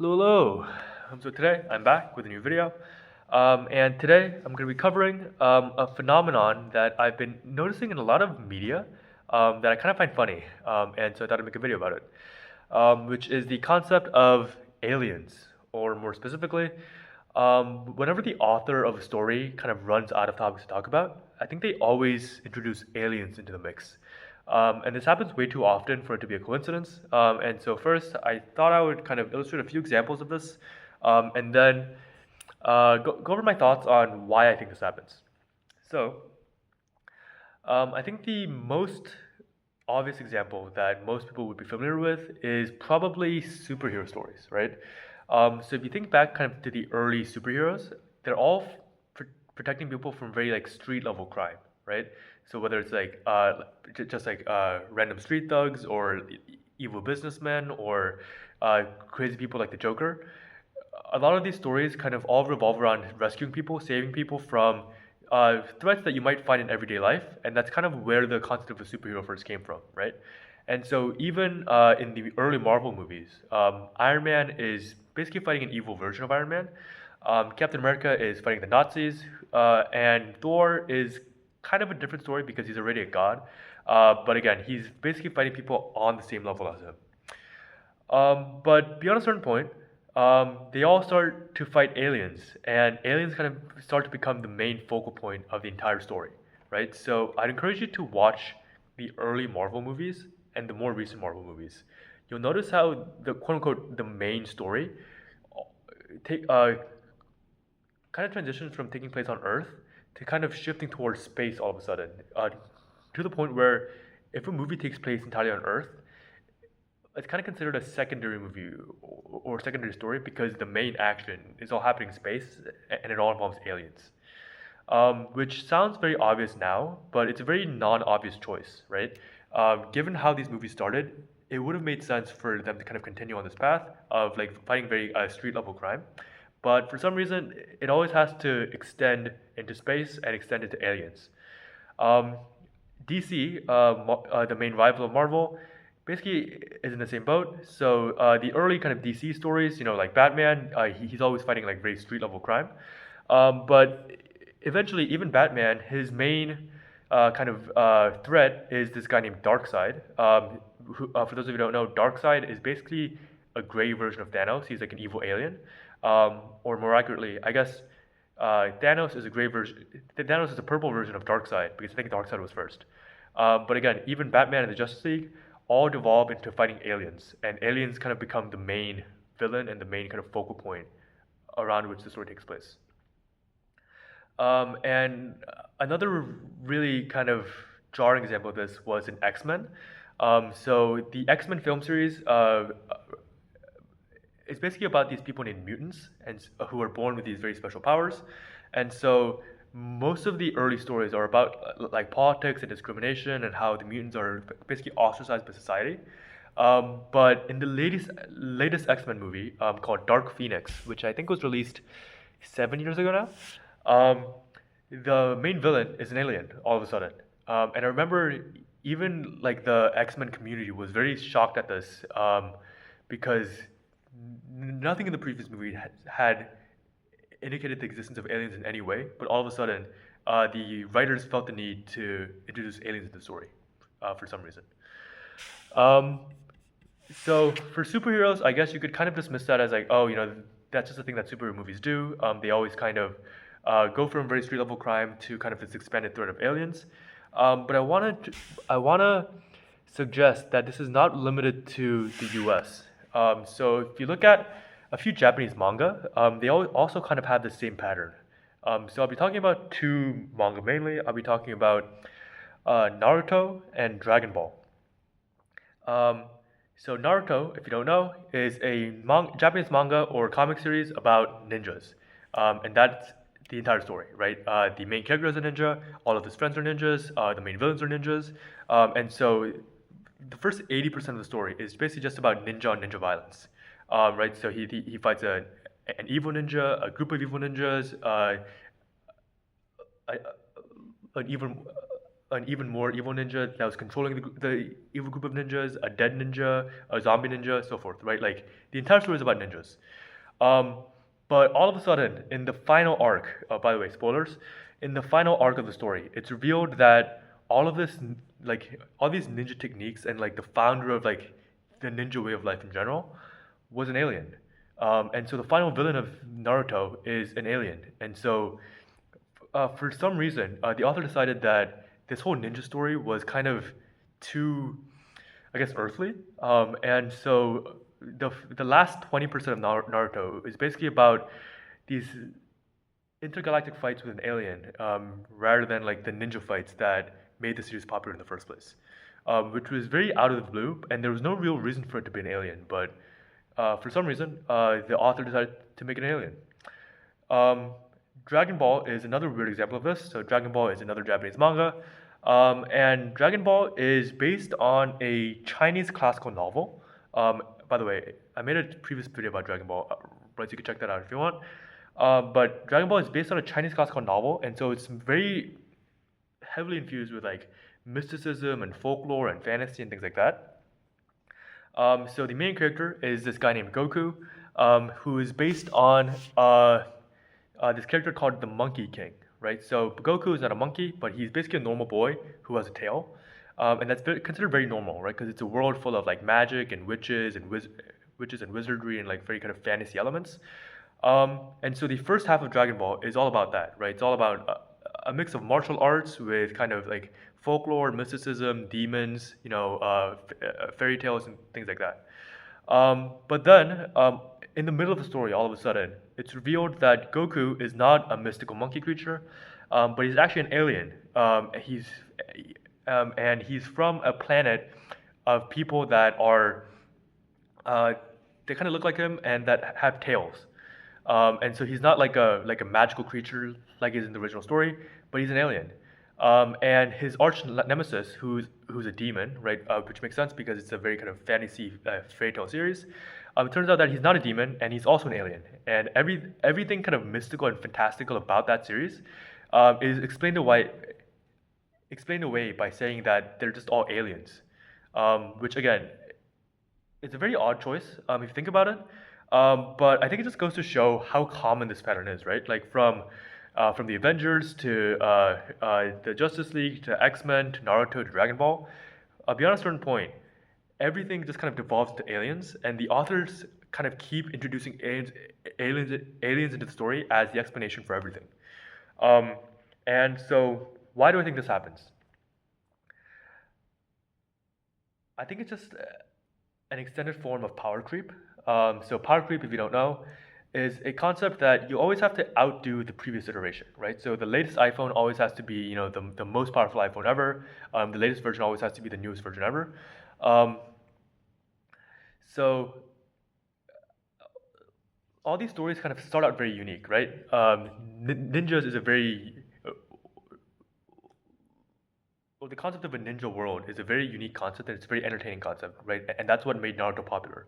Hello, hello. So today I'm back with a new video, and today I'm going to be covering a phenomenon that I've been noticing in a lot of media that I kind of find funny, and so I thought I'd make a video about it, which is the concept of aliens, or more specifically, whenever the author of a story kind of runs out of topics to talk about, I think they always introduce aliens into the mix. And this happens way too often for it to be a coincidence. And so first, I thought I would kind of illustrate a few examples of this, and then go over my thoughts on why I think this happens. So, I think the most obvious example that most people would be familiar with is probably superhero stories, right? So if you think back kind of to the early superheroes, they're all protecting people from very like street level crime, right? So whether it's like just like random street thugs or evil businessmen or crazy people like the Joker, a lot of these stories kind of all revolve around rescuing people, saving people from threats that you might find in everyday life, and that's kind of where the concept of a superhero first came from, right? And so even in the early Marvel movies, Iron Man is basically fighting an evil version of Iron Man. Captain America is fighting the Nazis, and Thor is kind of a different story because he's already a god. But again, he's basically fighting people on the same level as him. But beyond a certain point, they all start to fight aliens, and aliens kind of start to become the main focal point of the entire story, right? So I'd encourage you to watch the early Marvel movies and the more recent Marvel movies. You'll notice how the quote unquote the main story take kind of transitions from taking place on Earth to kind of shifting towards space all of a sudden, to the point where if a movie takes place entirely on Earth, it's kind of considered a secondary movie or secondary story because the main action is all happening in space and it all involves aliens. Which sounds very obvious now, but it's a very non-obvious choice, right? Given how these movies started, it would have made sense for them to kind of continue on this path of like fighting very street level crime. But for some reason, it always has to extend into space and extend into aliens. Um, DC, the main rival of Marvel, basically is in the same boat. So the early kind of DC stories, like Batman, he's always fighting like very street level crime. But eventually, even Batman, his main kind of threat is this guy named Darkseid. For those of you who don't know, Darkseid is basically a gray version of Thanos. He's like an evil alien. Or more accurately, I guess Thanos is a gray version. Thanos is a purple version of Darkseid because I think Darkseid was first. But again, even Batman and the Justice League all devolve into fighting aliens, and aliens kind of become the main villain and the main kind of focal point around which the story takes place. And another really kind of jarring example of this was in X-Men. So the X-Men film series it's basically about these people named mutants and who are born with these very special powers. And so most of the early stories are about like politics and discrimination and how the mutants are basically ostracized by society. But in the latest X-Men movie called Dark Phoenix, which I think was released 7 years ago now, the main villain is an alien all of a sudden. And I remember even like the X-Men community was very shocked at this because nothing in the previous movie had indicated the existence of aliens in any way, but all of a sudden, the writers felt the need to introduce aliens into the story for some reason. Um, so for superheroes, I guess you could kind of dismiss that as like, oh, that's just a thing that superhero movies do. They always kind of go from very street level crime to kind of this expanded threat of aliens. But I wanna suggest that this is not limited to the U.S. So if you look at a few Japanese manga, they also kind of have the same pattern. So I'll be talking about two manga mainly. I'll be talking about Naruto and Dragon Ball. Um, so Naruto, if you don't know, is a Japanese manga or comic series about ninjas, and that's the entire story, right? The main character is a ninja. All of his friends are ninjas. The main villains are ninjas, and so the first 80% of the story is basically just about ninja on ninja violence, right? So he fights an evil ninja, a group of evil ninjas, a, an evil an even more evil ninja that was controlling the evil group of ninjas, a dead ninja, a zombie ninja, so forth, right? Like the entire story is about ninjas. Um, but all of a sudden, in the final arc, by the way, spoilers, in the final arc of the story, it's revealed that all of this, like all these ninja techniques and like the founder of like the ninja way of life in general, was an alien. And so the final villain of Naruto is an alien. And so for some reason, the author decided that this whole ninja story was kind of too, I guess, earthly. And so the last 20% of Naruto is basically about these intergalactic fights with an alien, rather than like the ninja fights that made the series popular in the first place, which was very out of the blue, and there was no real reason for it to be an alien. But for some reason, the author decided to make it an alien. Um, Dragon Ball is another weird example of this. So Dragon Ball is another Japanese manga, and Dragon Ball is based on a Chinese classical novel. By the way, I made a previous video about Dragon Ball, right? So you can check that out if you want. But Dragon Ball is based on a Chinese classical novel, and so it's very heavily infused with like mysticism and folklore and fantasy and things like that. So the main character is this guy named Goku, who is based on this character called the Monkey King, right? So Goku is not a monkey, but he's basically a normal boy who has a tail, and that's considered very normal, right? Because it's a world full of like magic and witches and witches and wizardry and like very kind of fantasy elements. And so the first half of Dragon Ball is all about that, right? It's all about a mix of martial arts with kind of like folklore, mysticism, demons, fairy tales and things like that. But then, in the middle of the story, all of a sudden, it's revealed that Goku is not a mystical monkey creature, but he's actually an alien. And he's from a planet of people that are, they kind of look like him and that have tails. And so he's not like a magical creature like is in the original story, but he's an alien. And his arch nemesis, who's a demon, right? Which makes sense because it's a very kind of fantasy fairy tale series. It turns out that he's not a demon and he's also an alien. And everything kind of mystical and fantastical about that series is explained away by saying that they're just all aliens. Which again, it's a very odd choice if you think about it. But I think it just goes to show how common this pattern is, right? Like from the Avengers to the Justice League to X-Men to Naruto to Dragon Ball. Beyond a certain point, everything just kind of devolves to aliens, and the authors kind of keep introducing aliens into the story as the explanation for everything. Um, and so, why do I think this happens? I think it's just an extended form of power creep. So power creep, if you don't know, is a concept that you always have to outdo the previous iteration, right? So the latest iPhone always has to be, the most powerful iPhone ever. The latest version always has to be the newest version ever. Um, so all these stories kind of start out very unique, right? Ninjas is a very well, the concept of a ninja world is a very unique concept and it's a very entertaining concept, right? And that's what made Naruto popular.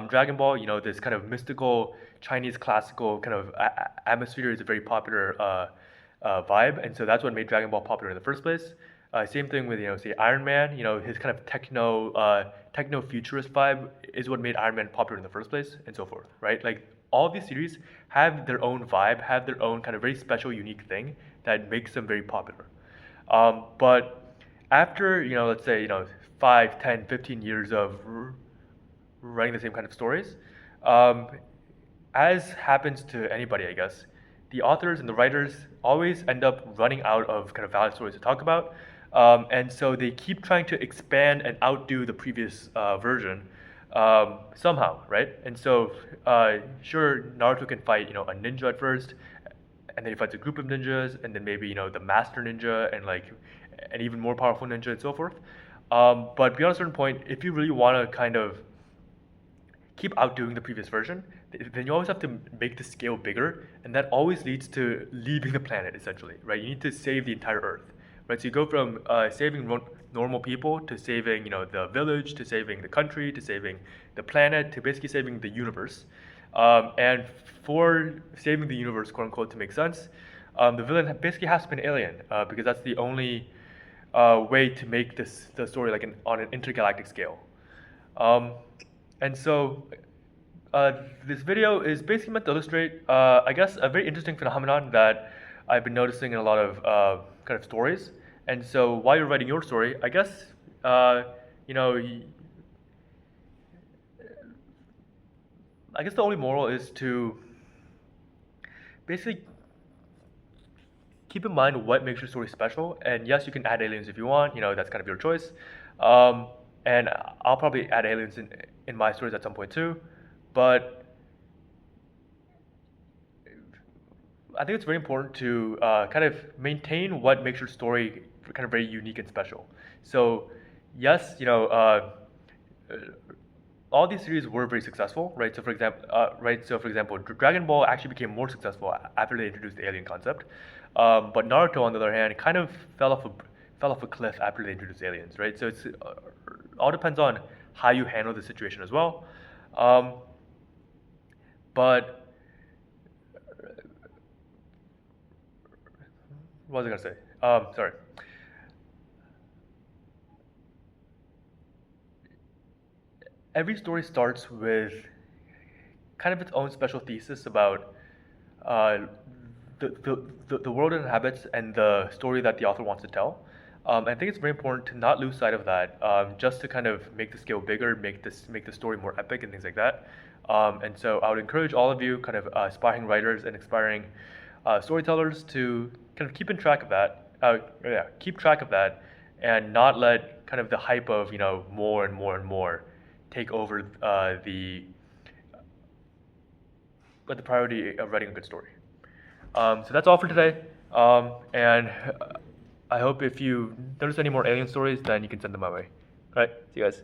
Dragon Ball, this kind of mystical Chinese classical kind of atmosphere is a very popular vibe, and so that's what made Dragon Ball popular in the first place. Same thing with say Iron Man, his kind of techno futurist vibe is what made Iron Man popular in the first place, and so forth, right? Like all of these series have their own vibe, have their own kind of very special, unique thing that makes them very popular. But after, let's say, 5, 10, 15 years of writing the same kind of stories, um, as happens to anybody, I guess, the authors and the writers always end up running out of kind of valid stories to talk about. And so they keep trying to expand and outdo the previous version somehow, right? And so, sure, Naruto can fight, a ninja at first, and then he fights a group of ninjas, and then maybe the master ninja and like an even more powerful ninja and so forth. But beyond a certain point, if you really want to kind of keep outdoing the previous version, then you always have to make the scale bigger, and that always leads to leaving the planet essentially, right? You need to save the entire Earth, right? So you go from saving normal people to saving the village, to saving the country, to saving the planet, to basically saving the universe. And for saving the universe, quote unquote, to make sense, the villain basically has to be an alien because that's the only way to make the story like on an intergalactic scale. Um, and so this video is basically meant to illustrate, I guess, a very interesting phenomenon that I've been noticing in a lot of kind of stories. And so while you're writing your story, I guess, uh, you know, I guess the only moral is to basically keep in mind what makes your story special. And yes, you can add aliens if you want. That's kind of your choice. Um, and I'll probably add aliens in my stories at some point too. But I think it's very important to kind of maintain what makes your story kind of very unique and special. So yes, all these series were very successful, right? So for example, Dragon Ball actually became more successful after they introduced the alien concept. But Naruto, on the other hand, kind of fell off a cliff after they introduced aliens, right? So it's all depends on how you handle the situation as well. Um, but what was I gonna say? Sorry. Every story starts with kind of its own special thesis about uh, the world it inhabits and the story that the author wants to tell. I think it's very important to not lose sight of that, just to kind of make the scale bigger, make the story more epic and things like that. And so I would encourage all of you, kind of aspiring writers and aspiring storytellers, to kind of keep in track of that. Yeah, keep track of that, and not let kind of the hype of more and more and more take over the priority of writing a good story. So that's all for today. And I hope if you notice any more alien stories, then you can send them my way. All right, see you guys.